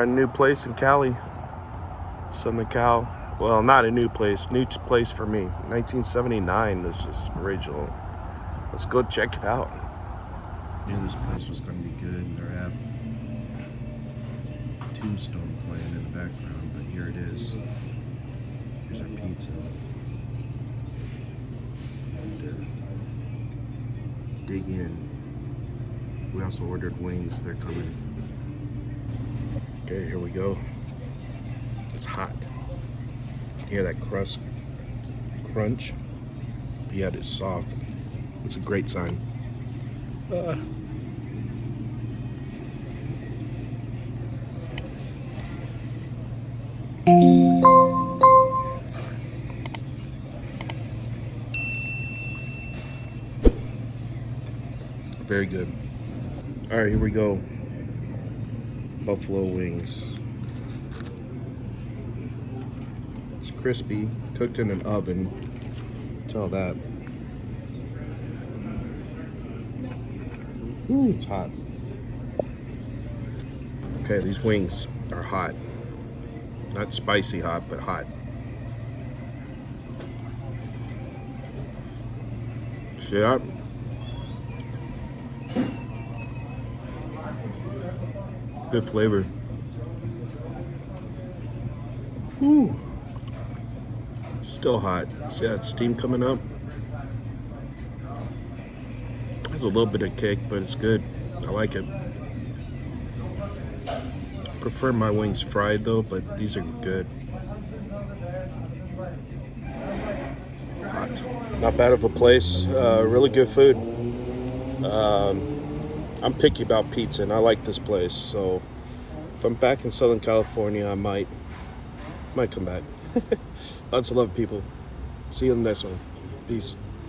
Trying a new place in Cali. Southern Cal. Well, not a new place for me. 1979, this is original. Let's go check it out. Yeah, this place was going to be good. They have Tombstone playing in the background, but here it is. Here's our pizza. And, dig in. We also ordered wings. They're coming. Okay, here we go. It's hot. You can hear that crunch. But yet it's soft. It's a great sign. Very good. All right, here we go. Buffalo wings. It's crispy, cooked in an oven. Tell that. Ooh, it's hot. Okay, these wings are hot. Not spicy hot, but hot. See that? Good flavor. Ooh. Still hot. See that steam coming up? Has a little bit of kick, but it's good. I like it. Prefer my wings fried though, but these are good. Hot. Not bad of a place. Really good food. I'm picky about pizza, and I like this place. So if I'm back in Southern California, I might come back. Lots of love, people. See you in the next one. Peace.